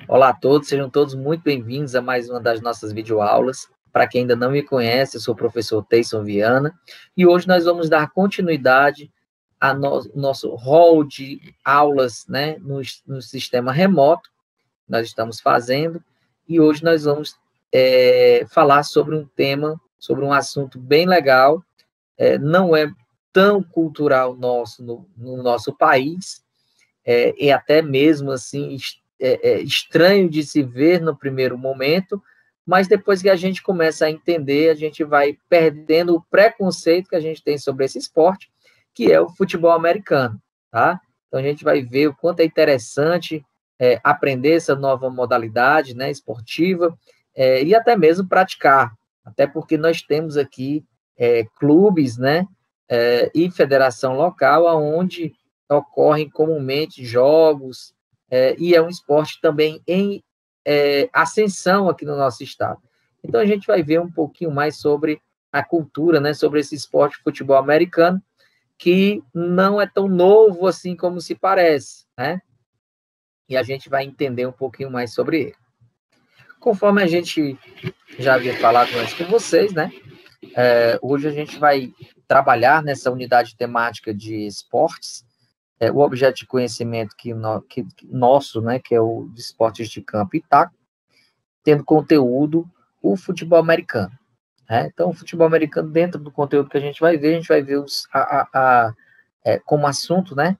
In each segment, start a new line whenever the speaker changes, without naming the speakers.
Olá a todos, sejam todos muito bem-vindos a mais uma das nossas videoaulas. Para quem ainda não me conhece, eu sou o professor Teison Viana e hoje nós vamos dar continuidade ao nosso hall de aulas, né, no sistema remoto que nós estamos fazendo, e hoje nós vamos falar sobre um tema, sobre um assunto bem legal, não é tão cultural no nosso país, e até mesmo assim estranho de se ver no primeiro momento, mas depois que a gente começa a entender, a gente vai perdendo o preconceito que a gente tem sobre esse esporte, que é o futebol americano, tá? Então a gente vai ver o quanto é interessante aprender essa nova modalidade, né, esportiva, e até mesmo praticar, até porque nós temos aqui clubes, né, e federação local, onde ocorrem comumente jogos, e é um esporte também em ascensão aqui no nosso estado. Então, a gente vai ver um pouquinho mais sobre a cultura, né, sobre esse esporte de futebol americano, que não é tão novo assim como se parece, né? E a gente vai entender um pouquinho mais sobre ele. Conforme a gente já havia falado antes com vocês, né? Hoje a gente vai trabalhar nessa unidade temática de esportes, o objeto de conhecimento nosso, né, que é o de esportes de campo e taco, tendo conteúdo o futebol americano. Né? Então, o futebol americano, dentro do conteúdo que a gente vai ver como assunto, né,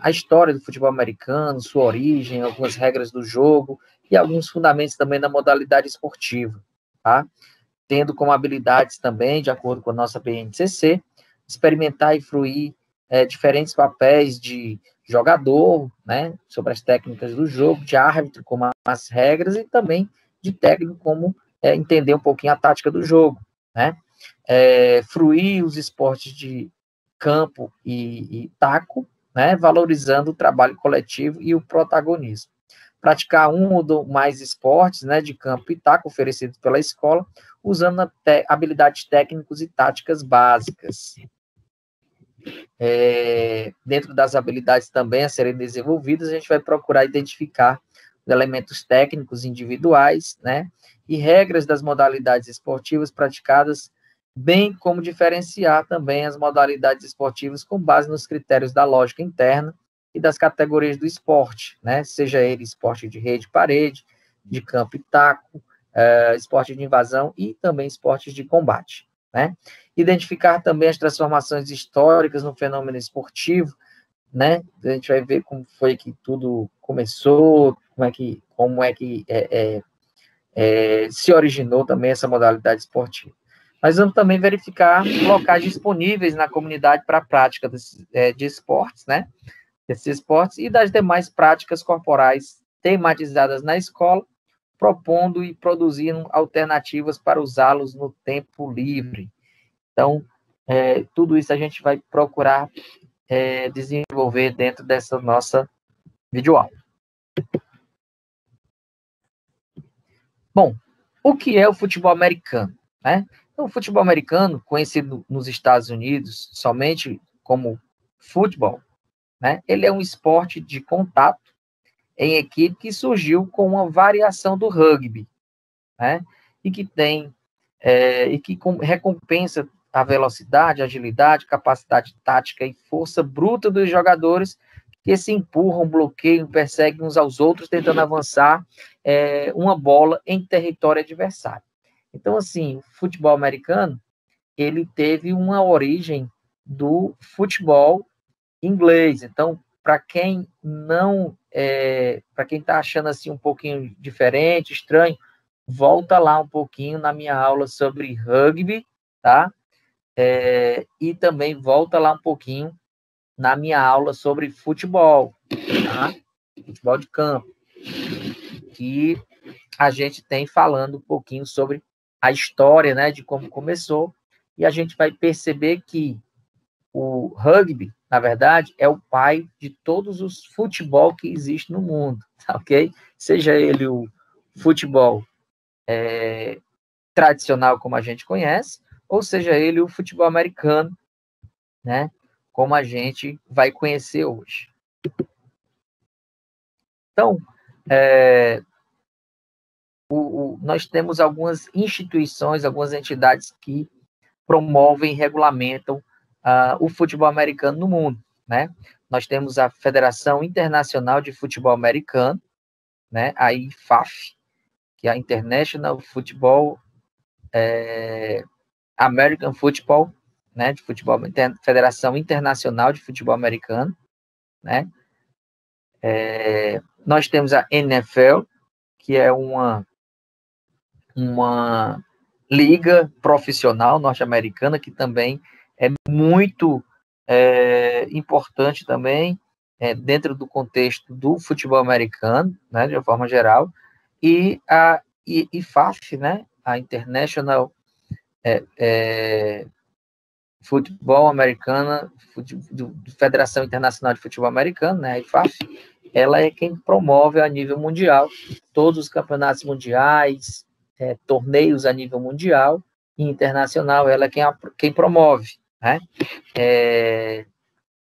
a história do futebol americano, sua origem, algumas regras do jogo e alguns fundamentos também da modalidade esportiva, tá? Tendo como habilidades também, de acordo com a nossa BNCC, experimentar e fruir diferentes papéis de jogador, né, sobre as técnicas do jogo, de árbitro, como as regras, e também de técnico, como entender um pouquinho a tática do jogo, né? Fruir os esportes de campo e taco, né, valorizando o trabalho coletivo e o protagonismo. Praticar um ou mais esportes, né, de campo e taco oferecidos pela escola, usando habilidades técnicas e táticas básicas. Dentro das habilidades também a serem desenvolvidas, a gente vai procurar identificar os elementos técnicos individuais, né, e regras das modalidades esportivas praticadas, bem como diferenciar também as modalidades esportivas com base nos critérios da lógica interna e das categorias do esporte, né, seja ele esporte de rede, parede, de campo e taco, esporte de invasão e também esportes de combate, né? Identificar também as transformações históricas no fenômeno esportivo, né? A gente vai ver como foi que tudo começou, como é que se originou também essa modalidade esportiva. Mas vamos também verificar locais disponíveis na comunidade para a prática de esportes, né? Desses esportes e das demais práticas corporais tematizadas na escola, propondo e produzindo alternativas para usá-los no tempo livre. Então, tudo isso a gente vai procurar desenvolver dentro dessa nossa videoaula. Bom, o que é o futebol americano? Né? Então, o futebol americano, conhecido nos Estados Unidos somente como futebol, né? Ele é um esporte de contato em equipe que surgiu com uma variação do rugby, né? E que recompensa a velocidade, agilidade, capacidade tática e força bruta dos jogadores que se empurram, bloqueiam, perseguem uns aos outros, tentando avançar uma bola em território adversário. Então, assim, o futebol americano, ele teve uma origem do futebol inglês. Então, para quem para quem está achando assim um pouquinho diferente, estranho, volta lá um pouquinho na minha aula sobre rugby, tá? E também volta lá um pouquinho na minha aula sobre futebol, tá? Futebol de campo, que a gente tem falando um pouquinho sobre a história, né, de como começou, e a gente vai perceber que o rugby, na verdade, é o pai de todos os futebol que existe no mundo, ok? Seja ele o futebol tradicional, como a gente conhece, ou seja ele o futebol americano, né, como a gente vai conhecer hoje. Então, nós temos algumas instituições, algumas entidades que promovem e regulamentam o futebol americano no mundo, né? Nós temos a Federação Internacional de Futebol Americano, né? A IFAF, que é a International Football American Football, né? De futebol, Federação Internacional de Futebol Americano, né? Nós temos a NFL, que é uma liga profissional norte-americana, que também é muito importante também, dentro do contexto do futebol americano, né, de uma forma geral, e a IFAF, né, a International Futebol Americana, Federação Internacional de Futebol Americano, né, a IFAF, ela é quem promove a nível mundial todos os campeonatos mundiais, torneios a nível mundial e internacional, ela é quem promove, né?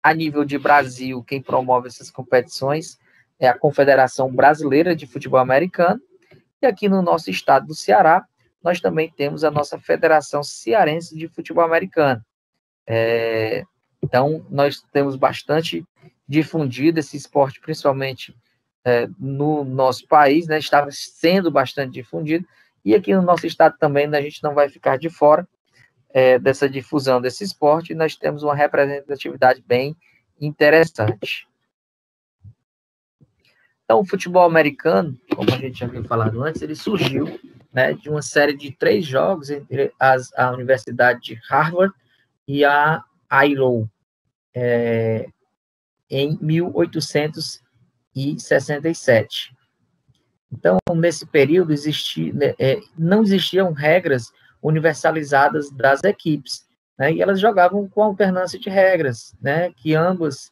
A nível de Brasil, quem promove essas competições é a Confederação Brasileira de Futebol Americano, e aqui no nosso estado do Ceará, nós também temos a nossa Federação Cearense de Futebol Americano. Então, nós temos bastante difundido esse esporte, principalmente no nosso país, né? Estava sendo bastante difundido, e aqui no nosso estado também a gente não vai ficar de fora dessa difusão desse esporte, e nós temos uma representatividade bem interessante. Então, o futebol americano, como a gente já havia falado antes, ele surgiu, né, de uma série de 3 jogos entre a Universidade de Harvard e a Iowa, em 1867. Então, nesse período, não existiam regras universalizadas das equipes, né, e elas jogavam com alternância de regras, né, que ambas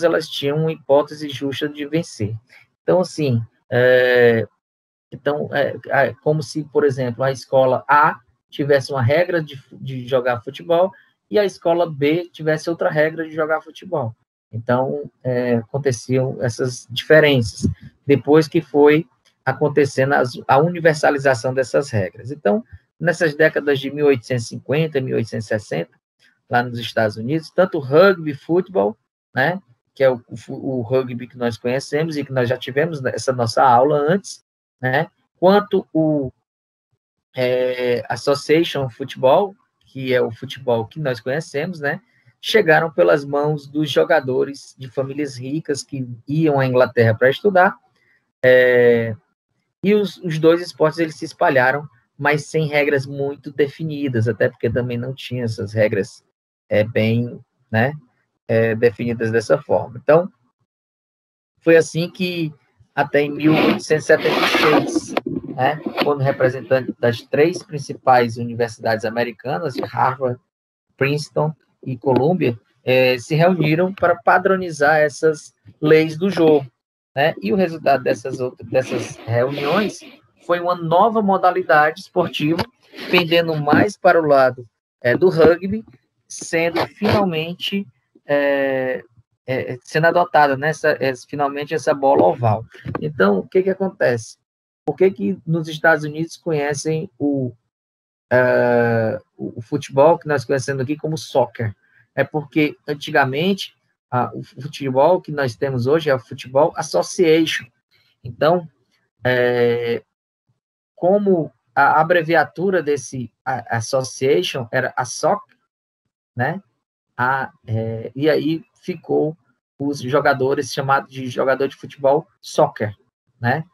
elas tinham uma hipótese justa de vencer. Então, assim, como se, por exemplo, a escola A tivesse uma regra de jogar futebol e a escola B tivesse outra regra de jogar futebol. Então, aconteciam essas diferenças, depois que foi acontecendo a universalização dessas regras. Então, nessas décadas de 1850, 1860, lá nos Estados Unidos, tanto o rugby, futebol, né, que é o rugby que nós conhecemos e que nós já tivemos essa nossa aula antes, né, quanto o Association Football, que é o futebol que nós conhecemos, né, chegaram pelas mãos dos jogadores de famílias ricas que iam à Inglaterra para estudar, e os dois esportes eles se espalharam, mas sem regras muito definidas, até porque também não tinha essas regras bem, né, definidas dessa forma. Então, foi assim que, até em 1876, né, quando representante das 3 principais universidades americanas, Harvard, Princeton e Columbia, se reuniram para padronizar essas leis do jogo, né? E o resultado dessas reuniões foi uma nova modalidade esportiva, pendendo mais para o lado do rugby, sendo finalmente sendo adotada, né, finalmente essa bola oval. Então, o que acontece? Por que nos Estados Unidos conhecem o futebol que nós conhecemos aqui como soccer? É porque, antigamente, o futebol que nós temos hoje é o Futebol Association. Então, como a abreviatura desse Association era a SOC, né? E aí ficou os jogadores chamados de jogador de futebol soccer, né?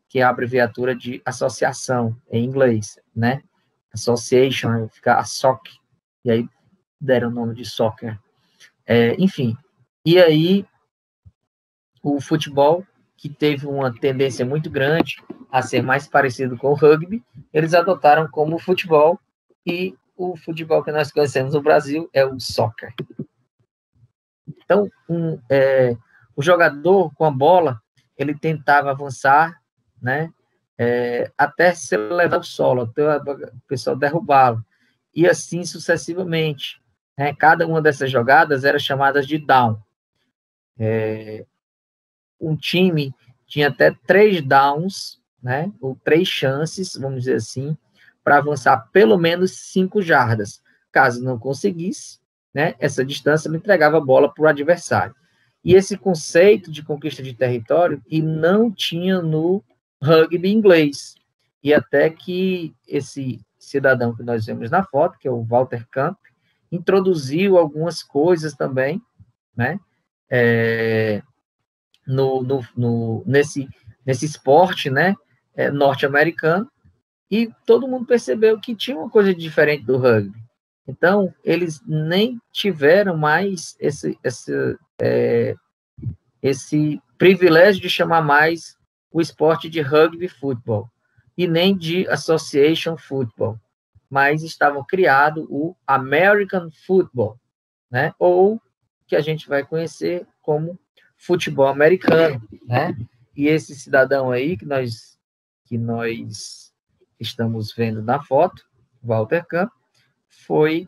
Que é a abreviatura de associação em inglês, né? Association, fica a SOC, e aí deram o nome de soccer. Enfim, e aí o futebol, que teve uma tendência muito grande a ser mais parecido com o rugby, eles adotaram como futebol, e o futebol que nós conhecemos no Brasil é o soccer. Então, o jogador com a bola, ele tentava avançar, né, até se levar ao solo, até o pessoal derrubá-lo, e assim sucessivamente, né? Cada uma dessas jogadas era chamada de down. Um time tinha até 3 downs, né, ou 3 chances, vamos dizer assim, para avançar pelo menos 5 jardas. Caso não conseguisse, né, essa distância ele entregava a bola para o adversário. E esse conceito de conquista de território que não tinha no rugby inglês. E até que esse cidadão que nós vemos na foto, que é o Walter Camp, introduziu algumas coisas também, né, nesse esporte, né, norte-americano, e todo mundo percebeu que tinha uma coisa diferente do rugby. Então, eles nem tiveram mais esse privilégio de chamar mais o esporte de rugby futebol, e nem de association football, mas estavam criado o American Football, né, ou que a gente vai conhecer como futebol americano, né? E esse cidadão aí que nós estamos vendo na foto, Walter Camp, foi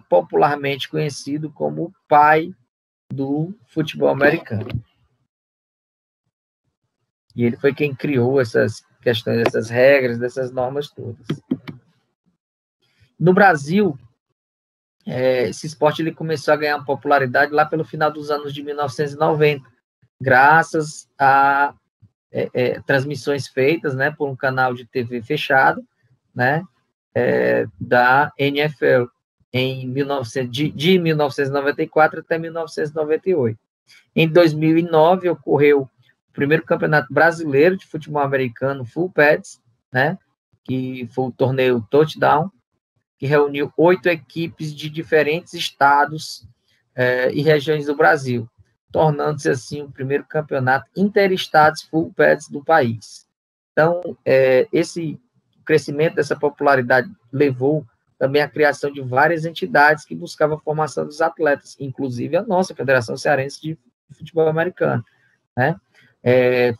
popularmente conhecido como o pai do futebol americano. E ele foi quem criou essas questões, essas regras, dessas normas todas. No Brasil, esse esporte ele começou a ganhar popularidade lá pelo final dos anos de 1990, graças a transmissões feitas, né, por um canal de TV fechado, né, da NFL, de 1994 até 1998. Em 2009, ocorreu o primeiro campeonato brasileiro de futebol americano Full Pads, né, que foi o torneio Touchdown, que reuniu 8 equipes de diferentes estados e regiões do Brasil, tornando-se, assim, o primeiro campeonato interestados Full Pads do país. Então, esse crescimento dessa popularidade levou também à criação de várias entidades que buscavam a formação dos atletas, inclusive a nossa Federação Cearense de Futebol Americano, né?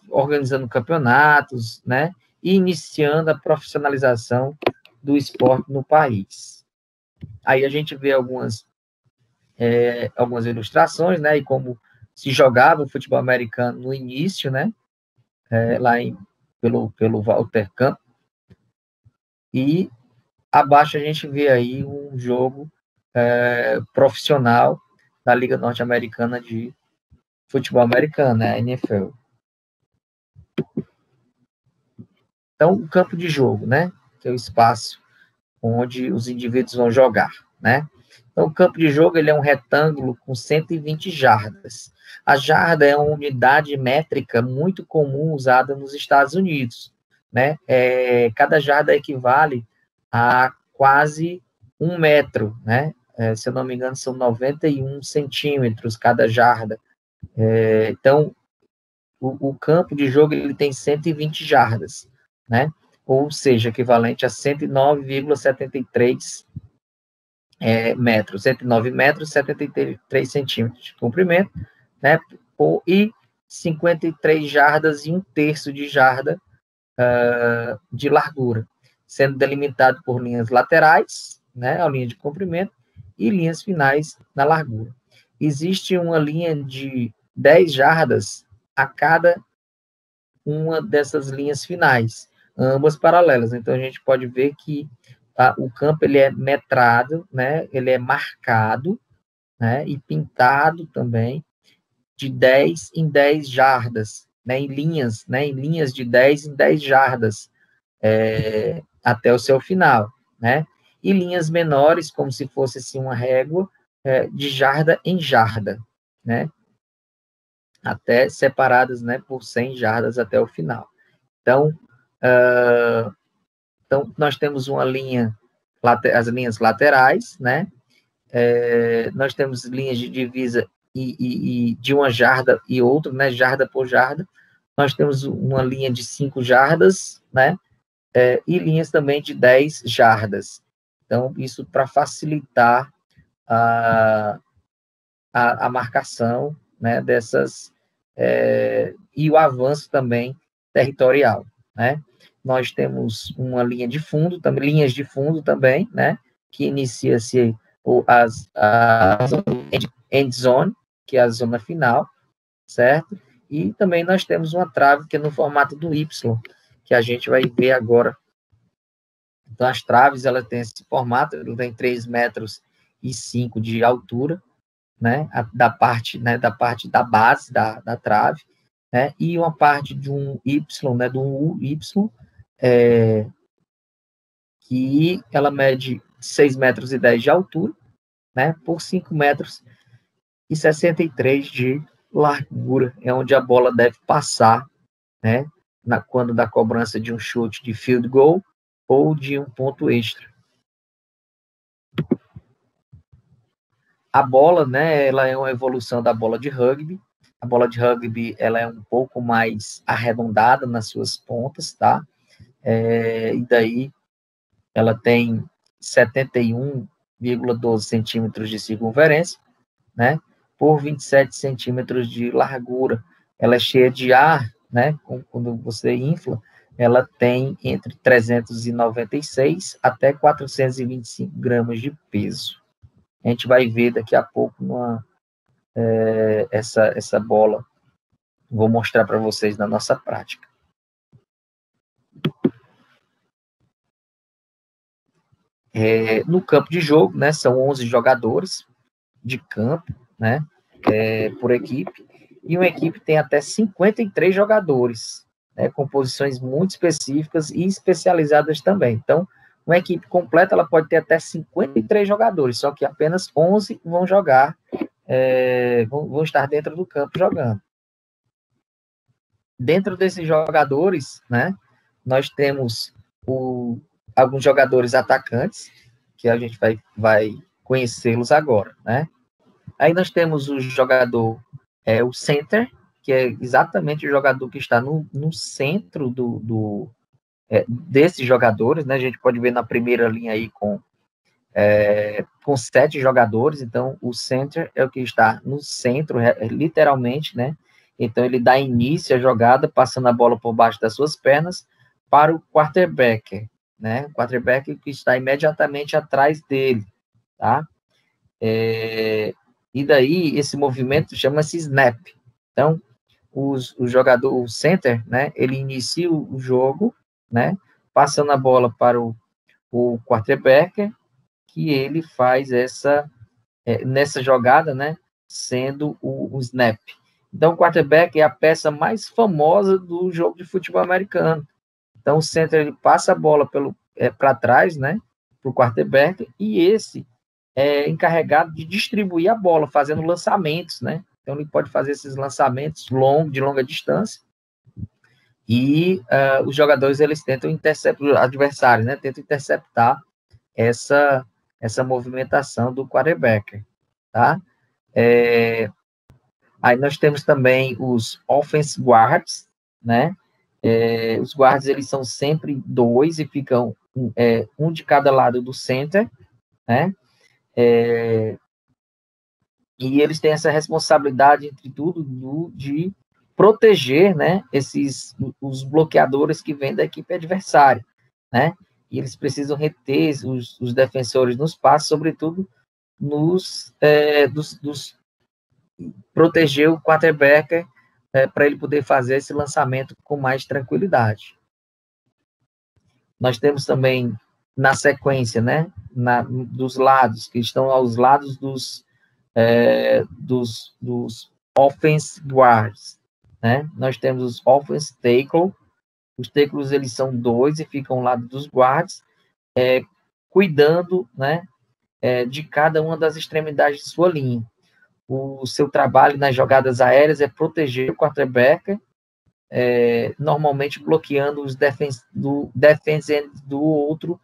Organizando campeonatos, né? E iniciando a profissionalização do esporte no país. Aí a gente vê algumas ilustrações, né? E como se jogava o futebol americano no início, né? Pelo Walter Camp. E abaixo a gente vê aí um jogo profissional da Liga Norte-Americana de Futebol Americano, né? A NFL. Então, o campo de jogo, né? Que é o espaço onde os indivíduos vão jogar, né? Então, o campo de jogo ele é um retângulo com 120 jardas. A jarda é uma unidade métrica muito comum usada nos Estados Unidos, né? Cada jarda equivale a quase 1 metro, né? Se eu não me engano, são 91 centímetros cada jarda. Então, o campo de jogo ele tem 120 jardas, né? Ou seja, equivalente a 109,73 metros, 109 metros, 73 centímetros de comprimento, né? E 53 jardas e 1/3 de jarda de largura, sendo delimitado por linhas laterais, né? A linha de comprimento, e linhas finais na largura. Existe uma linha de 10 jardas a cada uma dessas linhas finais, ambas paralelas. Então, a gente pode ver que o campo ele é metrado, né? Ele é marcado, né? E pintado também, de 10 em 10 jardas, né? Em linhas de 10 em 10 jardas, até o seu final, né? E linhas menores, como se fosse assim, uma régua, de jarda em jarda, né? Até separadas, né, por 100 jardas até o final. Então, nós temos uma linha, as linhas laterais, né? Nós temos linhas de divisa e de uma jarda e outra, né? Jarda por jarda. Nós temos uma linha de 5 jardas, né? E linhas também de 10 jardas. Então, isso para facilitar a marcação, né, dessas, e o avanço também territorial, né? Nós temos uma linha de fundo, linhas de fundo também, né, que inicia-se a end zone, que é a zona final, certo? E também nós temos uma trave que é no formato do Y, que a gente vai ver agora. Então, as traves, ela tem esse formato, ela tem 3,5 metros de altura, né, da parte da base da trave, né, e uma parte de um Y, né, de um Y, que ela mede 6,10 metros de altura, né, por 5,63 metros de largura, é onde a bola deve passar, né, quando da cobrança de um chute de field goal ou de um ponto extra. A bola, né, ela é uma evolução da bola de rugby. A bola de rugby, ela é um pouco mais arredondada nas suas pontas, tá? E daí ela tem 71,12 centímetros de circunferência, né? Por 27 centímetros de largura. Ela é cheia de ar, né? Quando você infla, ela tem entre 396 até 425 gramas de peso. A gente vai ver daqui a pouco essa bola. Vou mostrar para vocês na nossa prática. No campo de jogo, né, são 11 jogadores de campo, né, por equipe, e uma equipe tem até 53 jogadores, né, com posições muito específicas e especializadas também. Então, uma equipe completa, ela pode ter até 53 jogadores, só que apenas 11 vão jogar, vão estar dentro do campo jogando. Dentro desses jogadores, né, nós temos alguns jogadores atacantes, que a gente vai conhecê-los agora, né? Aí nós temos o jogador, o center, que é exatamente o jogador que está no centro desses jogadores, né? A gente pode ver na primeira linha aí com 7 jogadores, então o center é o que está no centro, literalmente, né? Então ele dá início à jogada, passando a bola por baixo das suas pernas para o quarterback, né? O quarterback que está imediatamente atrás dele, tá? E daí esse movimento chama-se snap. Então o jogador, o center, né? Ele inicia o jogo, né? Passando a bola para o quarterback, que ele faz nessa jogada, né, sendo o snap. Então, o quarterback é a peça mais famosa do jogo de futebol americano. Então, o center ele passa a bola para trás, né, para o quarterback, e esse é encarregado de distribuir a bola, fazendo lançamentos, né. Então, ele pode fazer esses lançamentos de longa distância, e os jogadores eles tentam interceptar, os adversários, né, tentam interceptar essa movimentação do quarterback, tá? Aí nós temos também os offense guards, né? Os guards, eles são sempre 2 e ficam um de cada lado do center, né? E eles têm essa responsabilidade, entre tudo, de proteger, né, os bloqueadores que vêm da equipe adversária, né? E eles precisam reter os defensores nos passos, sobretudo proteger o quarterback para ele poder fazer esse lançamento com mais tranquilidade. Nós temos também, na sequência, né, dos lados, que estão aos lados dos offense guards, né? Nós temos os offense tackle. Os tackles, eles são 2 e ficam ao lado dos guards, cuidando, né, de cada uma das extremidades de sua linha. O seu trabalho nas jogadas aéreas é proteger o quarterback, normalmente bloqueando os defense end do outro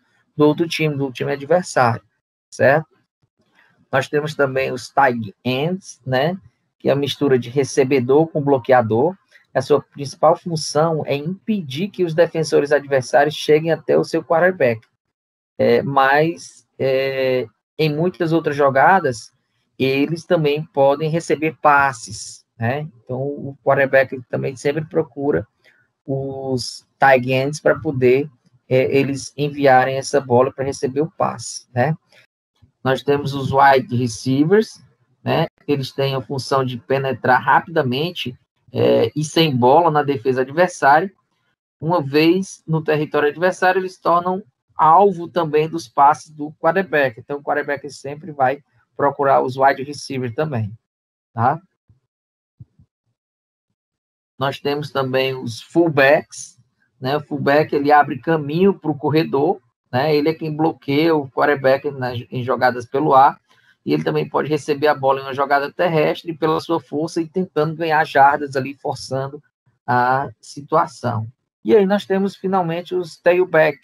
time, do time adversário, certo? Nós temos também os tight ends, né, que é a mistura de recebedor com bloqueador. A sua principal função é impedir que os defensores adversários cheguem até o seu quarterback. Mas em muitas outras jogadas, eles também podem receber passes, né? Então, o quarterback também sempre procura os tight ends para poder eles enviarem essa bola para receber o passe, né? Nós temos os wide receivers, né? Eles têm a função de penetrar rapidamente e sem bola na defesa adversária. Uma vez no território adversário, eles tornam alvo também dos passes do quarterback. Então, o quarterback sempre vai procurar os wide receivers também, tá? Nós temos também os fullbacks, né? O fullback, ele abre caminho para o corredor, né? Ele é quem bloqueia o quarterback em jogadas pelo ar, e ele também pode receber a bola em uma jogada terrestre pela sua força e tentando ganhar jardas ali, forçando a situação. E aí nós temos finalmente os tailback,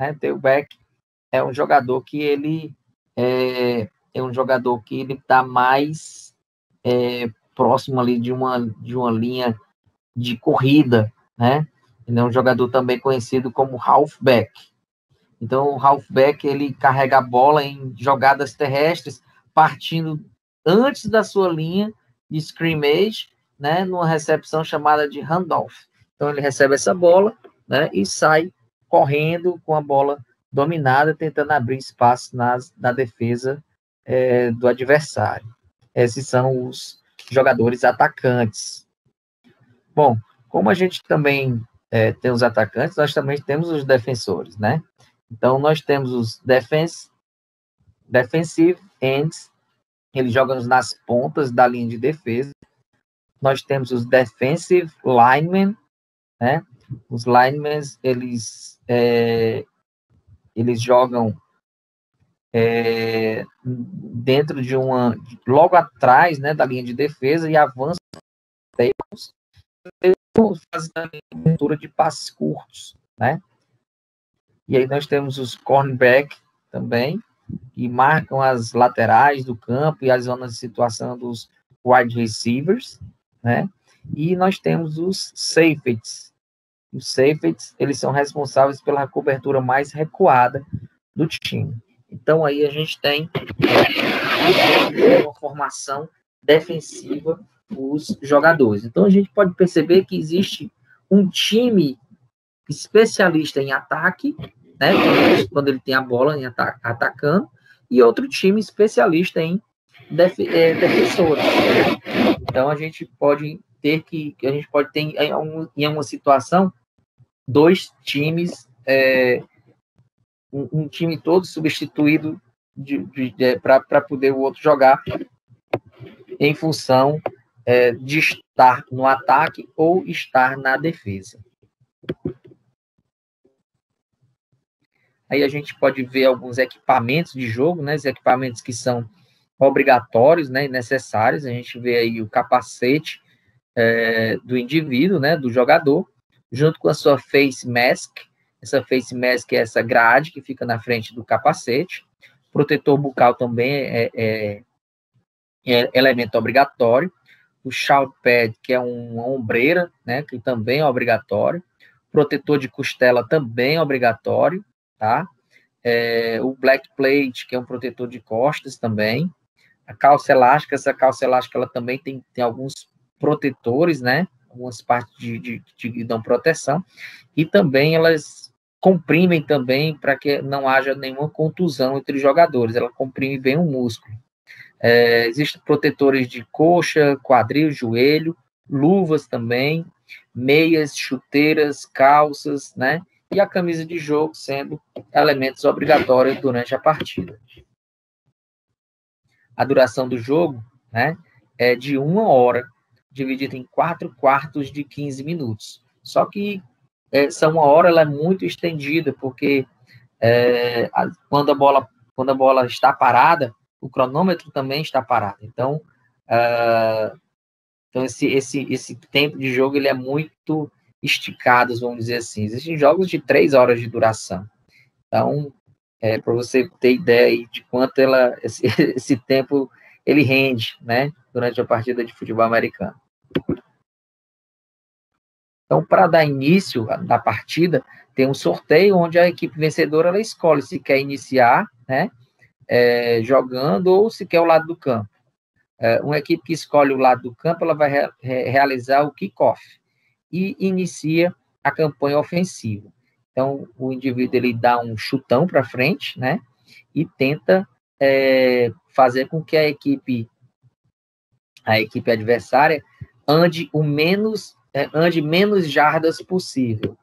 né? Tailback é um jogador que ele está mais próximo ali de uma linha de corrida, né? Ele é um jogador também conhecido como halfback. Então, o halfback, ele carrega a bola em jogadas terrestres, partindo antes da sua linha de scrimmage, né? Numa recepção chamada de handoff. Então, ele recebe essa bola, né? E sai correndo com a bola dominada, tentando abrir espaço na defesa do adversário. Esses são os jogadores atacantes. Bom, como a gente também tem os atacantes, nós também temos os defensores, né? Então, nós temos os defensive ends, eles jogam nas pontas da linha de defesa. Nós temos os defensive linemen, né? Os linemen, eles jogam dentro de logo atrás, né, da linha de defesa e avançam fazendo a cobertura de passes curtos, né? E aí nós temos os cornerback também, que marcam as laterais do campo e as zonas de situação dos wide receivers, né? E nós temos os safeties. Os safeties, eles são responsáveis pela cobertura mais recuada do time. Então, aí a gente tem uma formação defensiva dos jogadores. Então, a gente pode perceber que existe um time especialista em ataque, né, quando ele tem a bola em atacando, e outro time especialista em defensores. Então, a gente pode ter em uma situação, dois times, um time todo substituído para poder o outro jogar em função de estar no ataque ou estar na defesa. Aí a gente pode ver alguns equipamentos de jogo, né? Os equipamentos que são obrigatórios, né, e necessários. A gente vê aí o capacete do indivíduo, né, do jogador, junto com a sua face mask. Essa face mask é essa grade que fica na frente do capacete. Protetor bucal também é elemento obrigatório. O shoulder pad, que é uma ombreira, né, que também é obrigatório. Protetor de costela também é obrigatório, tá? O black plate, que é um protetor de costas também. A calça elástica, essa calça elástica, ela também tem alguns protetores, né? Algumas partes que dão proteção. E também elas comprimem também para que não haja nenhuma contusão entre os jogadores. Ela comprime bem o músculo. Existem protetores de coxa, quadril, joelho, luvas também, meias, chuteiras, calças, né? E a camisa de jogo sendo elementos obrigatórios durante a partida. A duração do jogo, né, é de 1 hora, dividida em 4 quartos de 15 minutos. Só que essa 1 hora ela é muito estendida, porque quando a bola está parada, o cronômetro também está parado. Então esse tempo de jogo ele é muito esticado, vamos dizer assim. Existem jogos de 3 horas de duração. Então, para você ter ideia aí de quanto esse tempo ele rende, né, durante a partida de futebol americano. Então, para dar início da partida, tem um sorteio onde a equipe vencedora ela escolhe se quer iniciar, né, jogando ou se quer o lado do campo. Uma equipe que escolhe o lado do campo, ela vai realizar o kickoff e inicia a campanha ofensiva. Então, o indivíduo ele dá um chutão para frente, né, e tenta fazer com que a equipe adversária ande menos jardas possível.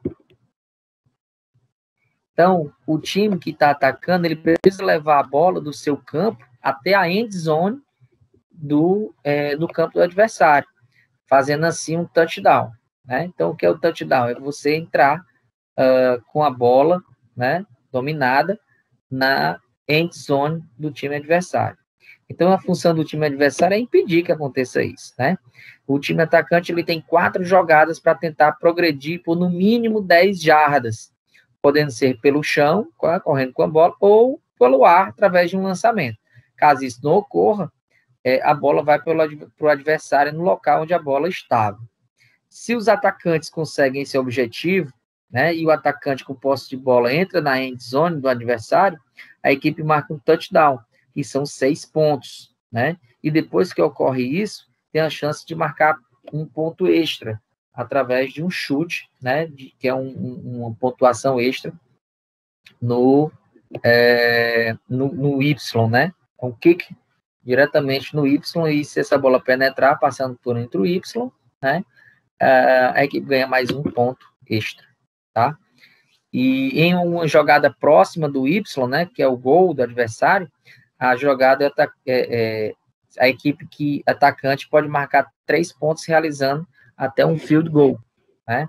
Então, o time que está atacando, ele precisa levar a bola do seu campo até a end zone do campo do adversário, fazendo assim um touchdown, né? Então, o que é o touchdown? É você entrar com a bola, né, dominada na end zone do time adversário. Então, a função do time adversário é impedir que aconteça isso, né? O time atacante, ele tem 4 jogadas para tentar progredir por, no mínimo, 10 jardas, podendo ser pelo chão, correndo com a bola, ou pelo ar, através de um lançamento. Caso isso não ocorra, a bola vai para o adversário no local onde a bola estava. Se os atacantes conseguem esse objetivo, né, e o atacante com posse de bola entra na end zone do adversário, a equipe marca um touchdown, que são 6 pontos, né? E depois que ocorre isso, tem a chance de marcar um ponto extra, através de um chute, né, que é uma pontuação extra no Y, né? Um kick diretamente no Y, e se essa bola penetrar, passando por entre o Y, né, a equipe ganha mais um ponto extra, tá? E em uma jogada próxima do Y, né, que é o gol do adversário, a jogada a equipe atacante pode marcar 3 pontos realizando até um field goal, né?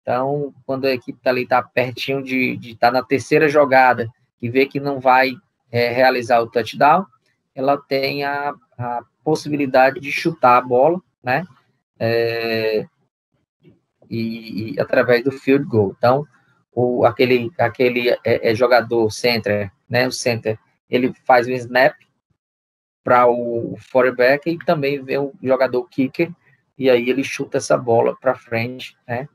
Então, quando a equipe está pertinho de estar na terceira jogada e vê que não vai realizar o touchdown, ela tem a possibilidade de chutar a bola, né? E através do field goal. Então, aquele jogador center, né? O center, ele faz um snap para o quarterback e também vê o jogador kicker, e aí ele chuta essa bola para frente, né?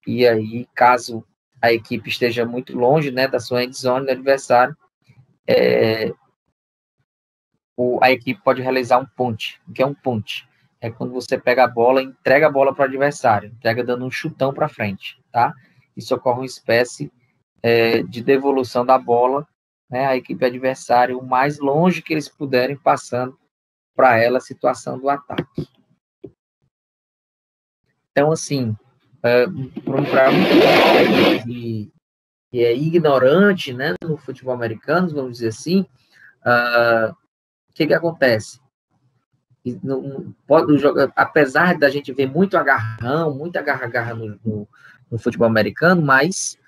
E aí, caso a equipe esteja muito longe, né, da sua end zone do adversário, a equipe pode realizar um punt. O que é um punt? É quando você pega a bola e entrega a bola para o adversário, entrega dando um chutão para frente, tá? Isso ocorre uma espécie de devolução da bola, né, a equipe adversária, o mais longe que eles puderem, passando para ela a situação do ataque. Então, assim, para muita gente que é ignorante, né, no futebol americano, vamos dizer assim, o que acontece? Apesar da gente ver muito agarrão, muita agarra no futebol americano, mas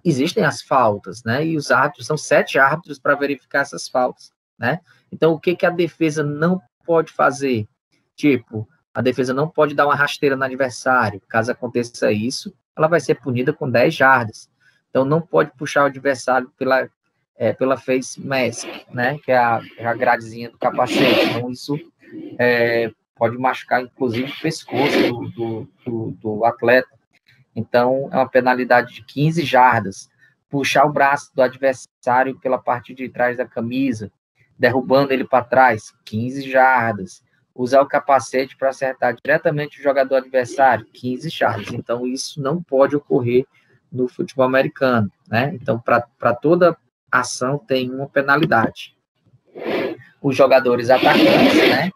existem as faltas, né? E os árbitros, são 7 árbitros para verificar essas faltas, né? Então, o que a defesa não pode fazer? Tipo, a defesa não pode dar uma rasteira no adversário. Caso aconteça isso, ela vai ser punida com 10 jardas. Então, não pode puxar o adversário pela face mask, né, que é a gradezinha do capacete. Então, isso pode machucar, inclusive, o pescoço do atleta. Então, é uma penalidade de 15 jardas. Puxar o braço do adversário pela parte de trás da camisa, derrubando ele para trás, 15 jardas. Usar o capacete para acertar diretamente o jogador adversário, 15 jardas. Então, isso não pode ocorrer no futebol americano, né? Então, para toda ação tem uma penalidade. Os jogadores atacantes, né?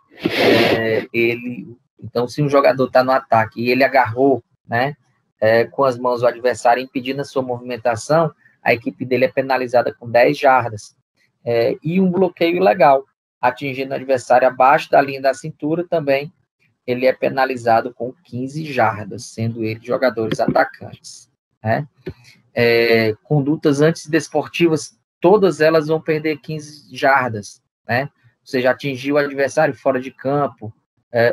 Então, se um jogador está no ataque e ele agarrou, né, com as mãos o adversário, impedindo a sua movimentação, a equipe dele é penalizada com 10 jardas. E um bloqueio ilegal, atingindo o adversário abaixo da linha da cintura, também ele é penalizado com 15 jardas, sendo ele jogadores atacantes, né? Condutas antidesportivas, todas elas vão perder 15 jardas, né? Ou seja, atingir o adversário fora de campo,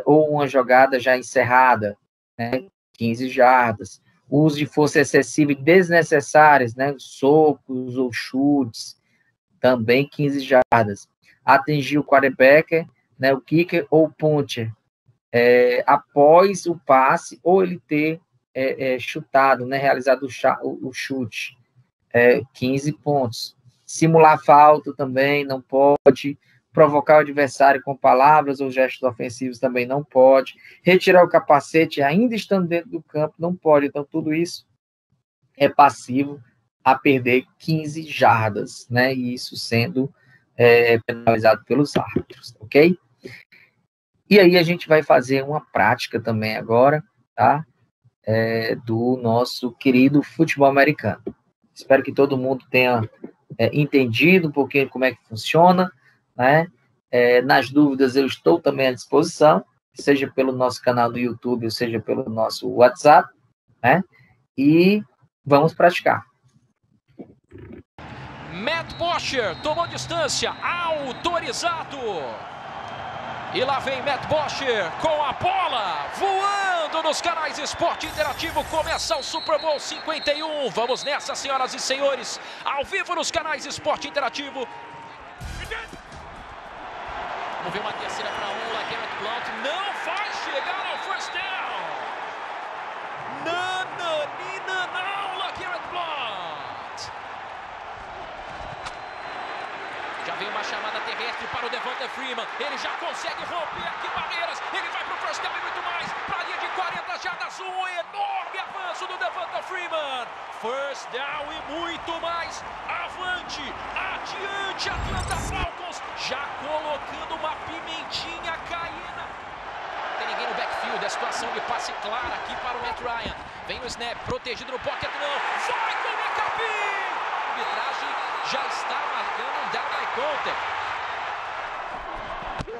ou uma jogada já encerrada, né? 15 jardas. O uso de força excessiva e desnecessárias, né? Socos ou chutes, também 15 jardas. Atingir o quarterback, né? O kicker ou o punter, após o passe, ou ele ter chutado, né? Realizado o chute, 15 pontos. Simular falta também não pode. Provocar o adversário com palavras ou gestos ofensivos também não pode. Retirar o capacete ainda estando dentro do campo não pode. Então, tudo isso é passivo a perder 15 jardas, né? E isso sendo penalizado pelos árbitros, ok? E aí a gente vai fazer uma prática também agora, tá? Do nosso querido futebol americano. Espero que todo mundo tenha entendido um pouquinho como é que funciona, né? Nas dúvidas eu estou também à disposição, seja pelo nosso canal do YouTube, ou seja pelo nosso WhatsApp, né? E vamos praticar.
Matt Bosher tomou distância, autorizado. E lá vem Matt Bosher com a bola, voando nos canais Esporte Interativo. Começa o Super Bowl 51. Vamos nessa, senhoras e senhores, ao vivo nos canais Esporte Interativo. Vamos ver uma terceira para um, lá Garrett Blount não vai chegar ao first down. Nananina não, lá Garrett Blount. Já vem uma chamada terrestre para o Devonta Freeman. Ele já consegue romper aqui barreiras. Ele vai para o first down e muito mais. Para a linha de 40 jardas. Um enorme avanço do Devonta Freeman. First down e muito mais. Avante, adiante, Atlanta Falcons. Já colocando uma pimentinha caindo. Tem ninguém no backfield. A situação de passe clara aqui para o Matt Ryan. Vem o snap, protegido no pocket, não. Vai com o McAfee. A arbitragem já está marcando um down by contact.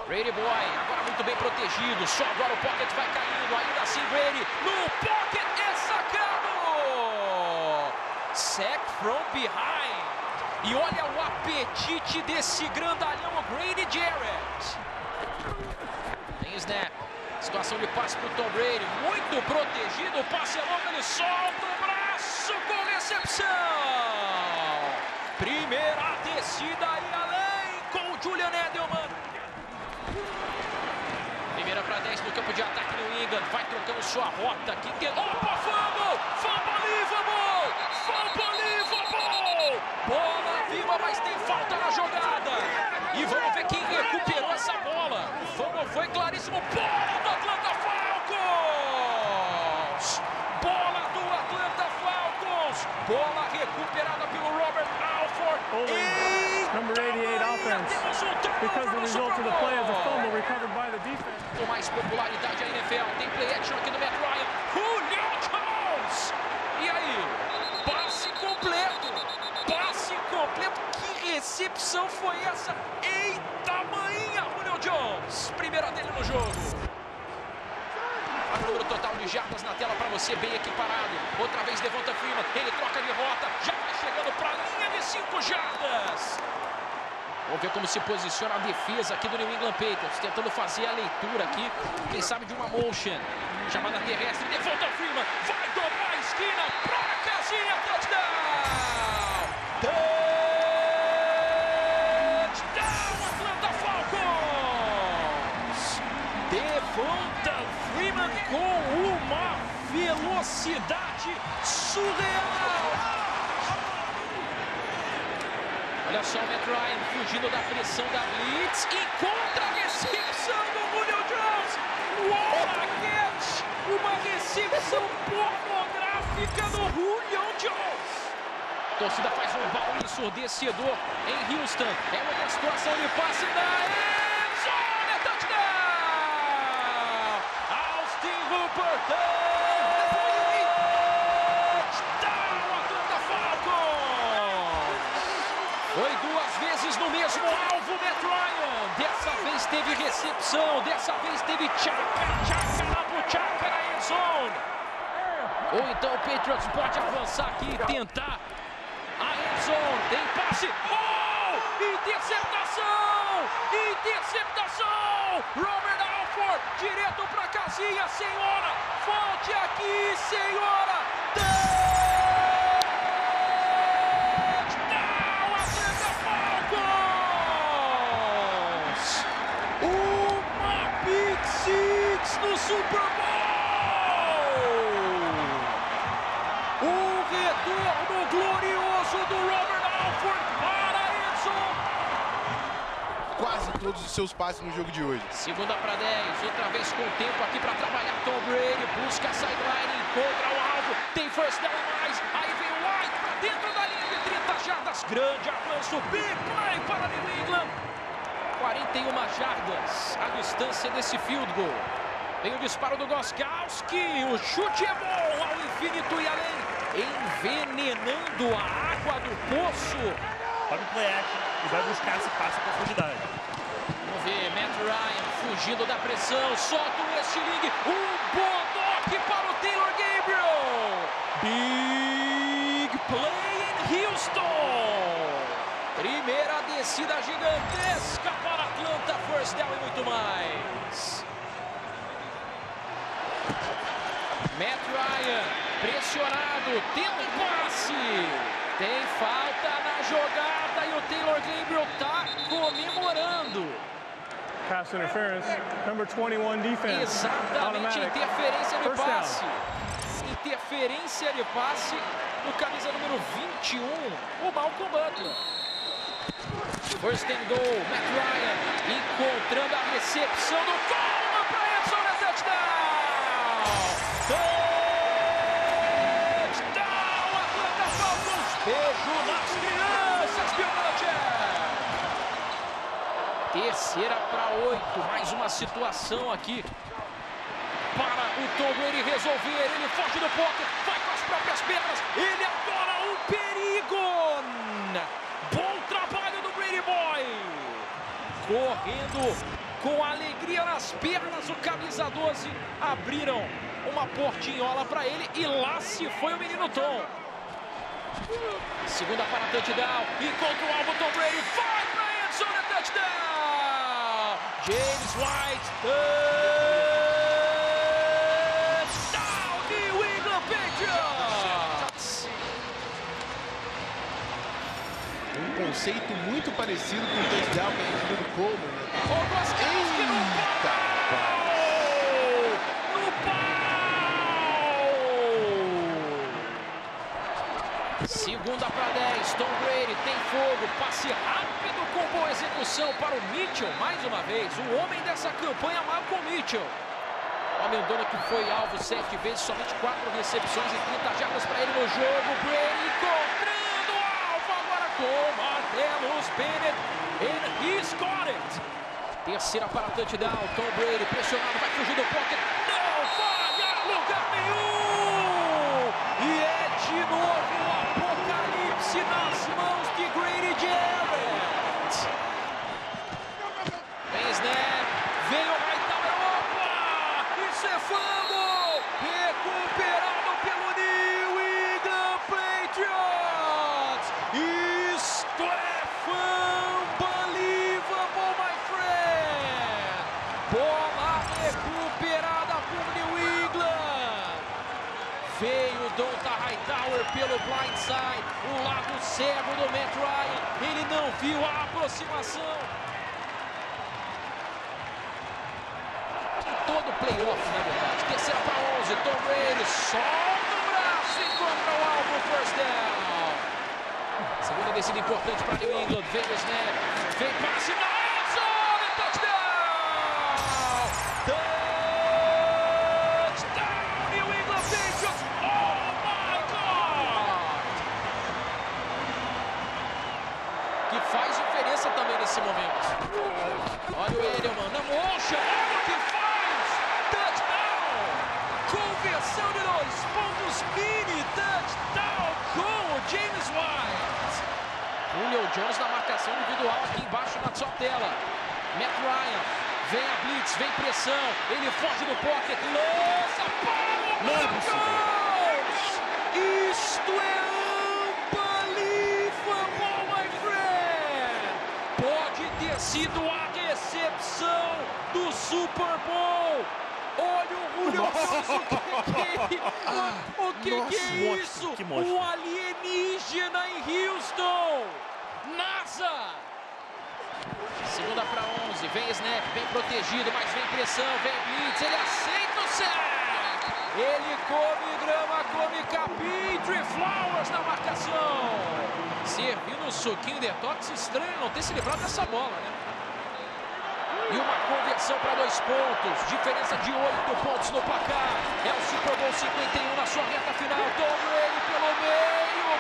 Brady Boy, agora muito bem protegido. Só agora o pocket vai caindo. Ainda assim Brady no pocket é sacado. Sack from behind. E olha o apetite desse grandalhão, o Grady Jarrett. Tem snap. Situação de passe para o Tom Brady. Muito protegido. O passe é longo. Ele solta o braço com recepção. Primeira descida e além com o Julian Edelman. Primeira para 10 no campo de ataque no New England. Vai trocando sua rota aqui. Opa, fumble! Unbelievable! Unbelievable! Bola viva, mas tem falta na jogada. E vamos ver quem recuperou essa bola. O fumble foi claríssimo. Bola do Atlanta Falcons! Bola do Atlanta Falcons! Bola recuperada pelo Robert Alford.
Number 88 offense, because the result of the play is a fumble recovered by the defense.
Com mais popularidade a NFL, tem play action aqui do Matt Ryan. Julio Jones! E aí? Passe completo! Passe completo! Que recepção foi essa? Eita manhinha, Julio Jones! Primeira dele no jogo. O número total de jardas na tela para você, bem equiparado. Outra vez Devonta Freeman, ele troca de rota, já vai chegando para a linha de 5 jardas. Vamos ver como se posiciona a defesa aqui do New England Patriots, tentando fazer a leitura aqui, quem sabe de uma motion. Chamada terrestre, Devonta Freeman, vai dobrar a esquina, para a casinha, touchdown! Touchdown, Atlanta Falcons! Devonta Freeman com uma velocidade surreal. Olha só o Matt Ryan fugindo da pressão da blitz. Encontra a recepção do Julio Jones. What a catch! Uma recepção pornográfica do Julio Jones. A torcida faz um barulho ensurdecedor em Houston. É uma situação de passe na endzone. Touchdown! Austin Hooper. Touchdown, Atlanta Falcons! Foi 2 vezes no mesmo alvo, Matt Ryan. Dessa vez teve recepção, dessa vez teve tchaca na buchaca na endzone. Ou então o Patriots pode avançar aqui e tentar a endzone. Tem passe. Oh! Interceptação! Interceptação! Robert Alford, direto para a casinha, senhora. Volte aqui, senhora. No Super Bowl! O retorno glorioso do Robert Alford para a endzone.
Quase todos os seus passes no jogo de hoje.
Segunda para 10, outra vez com tempo aqui para trabalhar. Tom Brady busca a sideline, encontra o alvo, tem first down mais. Aí vem o White para dentro da linha de 30 jardas. Grande avanço, big play para New England. 41 jardas a distância desse field goal. Vem o disparo do Gostkowski, o chute é bom ao infinito e além, envenenando a água do poço.
Olha o play action e vai buscar esse passe em profundidade.
Vamos ver, Matt Ryan fugindo da pressão, solta o estilingue, bodoque para o Taylor Gabriel. Big play em Houston. Primeira descida gigantesca para Atlanta, first down e muito mais. Matt Ryan, pressionado, tenta o passe. Tem falta na jogada e o Taylor Gabriel está comemorando.
Pass interference, number 21 defense.
Exatamente, interferência de passe. Interferência de passe no camisa número 21, o Malcolm Butler. First and goal, Matt Ryan encontrando a recepção do Coleman para Edson na touchdown. Touchdown, Atlanta Falcons. Beijo nas crianças, Bill Belichick. Terceira para 8, mais uma situação aqui para o Tom Brady resolver. Ele foge do pocket, vai com as próprias pernas. Ele agora um perigo. Bom trabalho do Brady Boy. Correndo com alegria nas pernas, o camisa 12. Abriram uma portinhola para ele e lá se foi o menino Tom. Segunda para touchdown. Encontra o alvo, Tom Brady. Vai para Edson, é touchdown. James White. Touchdown, New England Patriots.
Um conceito muito parecido com o touchdown que a gente viu do Coleman, né?
O Gostkowski no pau! Segunda para 10, Tom Brady tem fogo, passe rápido com boa execução para o Mitchell, mais uma vez, o homem dessa campanha, Malcolm Mitchell. O Amendola que foi alvo 7 vezes, somente 4 recepções e 30 jardas para ele no jogo. Brady encontrando o alvo agora com Martellus Bennett, and he's got it. Terceira para touchdown, Tom Brady pressionado, vai fugir do pocket, não vai a lugar nenhum! E é de novo o apocalipse nas mãos de Grady Jarrett. Vem snap, veio o Hightower, opa! Isso é fumble! Recuperado pelo New England Patriots! Isto é unbelievable, my friend! Bola recuperada por New England! Veio o Donta Hightower pelo blindside, o lado cego do Matt Ryan, ele não viu a aproximação. Todo playoff, na verdade. Terceira para 11, Tom Brady solta o braço e contra o alvo, first down. Segunda descida importante para New England, vem o snap, vem passe na end zone, touchdown! Touchdown, New England Patriots, oh my God! Que faz diferença também nesse momento. Olha o Edelman, na motion, olha o que faz! Touchdown! Conversão de 2 pontos, mini touchdown com o James White. Julio Jones na marcação individual aqui embaixo na sua tela. Matt Ryan, vem a blitz, vem pressão, ele foge do pocket, lança, isto é unbelievable, my friend! Pode ter sido a recepção do Super Bowl. Olha o Julio Jones, o que é isso? Um alienígena em Houston. NASA. Segunda para 11, vem snap, bem protegido, mas vem pressão, vem blitz, ele aceita o sack. Ele come grama, come capim, Trey Flowers na marcação. Servindo um suquinho detox, estranho não ter se livrado dessa bola, né? E uma conversão para 2 pontos, diferença de 8 pontos no placar. É o Super Bowl 51 na sua reta final. Tom Brady pelo meio,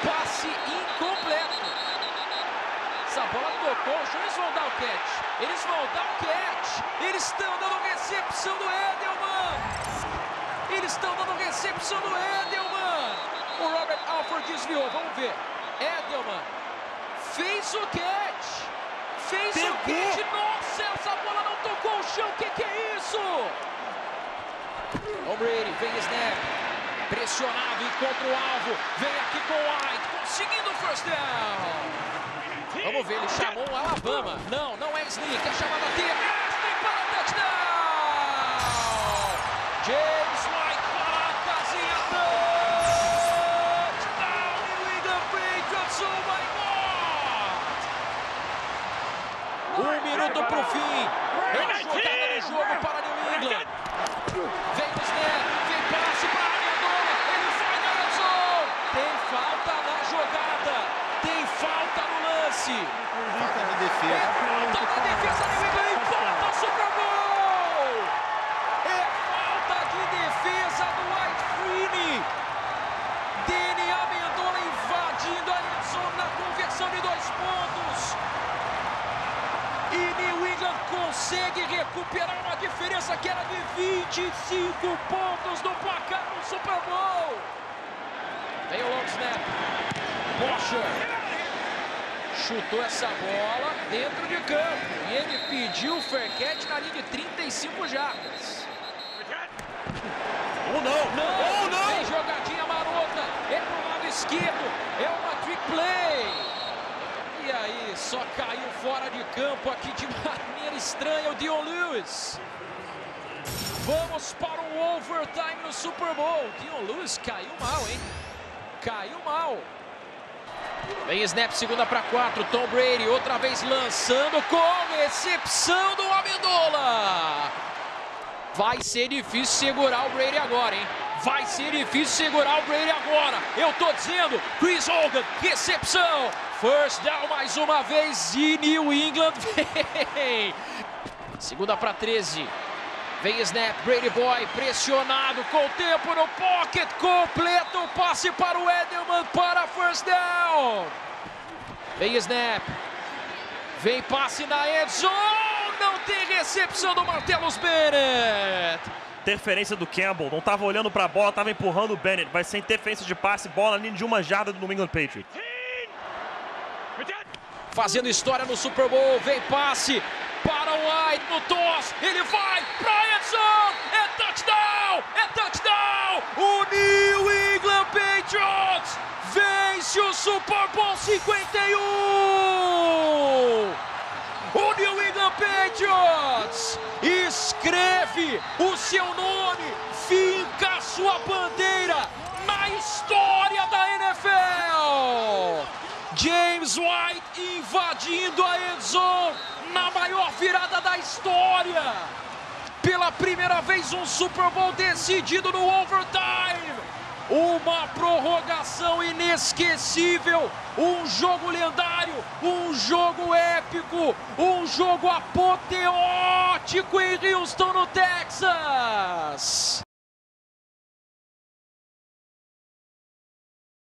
passe incompleto. Essa bola tocou, eles vão dar o catch. Eles vão dar o catch. Eles estão dando recepção do Edelman. Eles estão dando recepção do Edelman. O Robert Alford desviou, vamos ver. Edelman fez o catch. Fez o catch. Nossa, essa bola não tocou o chão. O que é isso? Tom Brady, vem snap. Pressionado, encontra o alvo. Vem aqui com o White. Conseguindo o first down. Vamos ver, ele chamou o Alabama. Não, não é sneak. A chamada terrestre para touchdown. James White para a casinha. Touchdown. New England Patriots. Oh my God. 1 minuto para o fim. É a jogada do jogo para New England. Vem o snap. Vem passe para a Amendola. Ele vai na red zone. Tem falta na jogada. Tem falta no lance.
Falta de defesa.
Falta na defesa do New England. Empata o Super Bowl. É falta de defesa do White Freeney. Danny Amendola invadindo a red zone na conversão de 2 pontos. E New England consegue recuperar uma diferença que era de 25 pontos no placar no Super Bowl. Vem o long snap. Bosher chutou essa bola dentro de campo. E ele pediu o fair catch na linha de 35 jardas. Não! Vem jogadinha marota. É pro lado esquerdo. É uma trick play. E aí, só caiu fora de campo aqui de maneira estranha o Dion Lewis. Vamos para o overtime no Super Bowl. Dion Lewis caiu mal, hein? Caiu mal. Vem snap, segunda para 4. Tom Brady outra vez lançando com recepção do Amendola. Vai ser difícil segurar o Brady agora, hein? Vai ser difícil segurar o Brady agora. Eu tô dizendo, Chris Hogan, recepção. First down mais uma vez e New England vem. Segunda para 13. Vem snap, Brady Boy pressionado com o tempo no pocket. Completa o passe para o Edelman para first down. Vem snap. Vem passe na end zone. Não tem recepção do Martellus Bennett.
Interferência do Campbell, não estava olhando para a bola, estava empurrando o Bennett. Vai ser interferência de passe, bola ali de 1 jarda do New England Patriots.
Fazendo história no Super Bowl, vem passe para o White no toss. Ele vai para a end zone. É touchdown! É touchdown! O New England Patriots vence o Super Bowl 51! O New England Patriots escreve o seu nome, finca a sua bandeira na história da NFL. James White invadindo a end zone na maior virada da história. Pela primeira vez um Super Bowl decidido no overtime. Uma prorrogação inesquecível, um jogo lendário, um jogo épico, um jogo apoteótico em Houston, no Texas.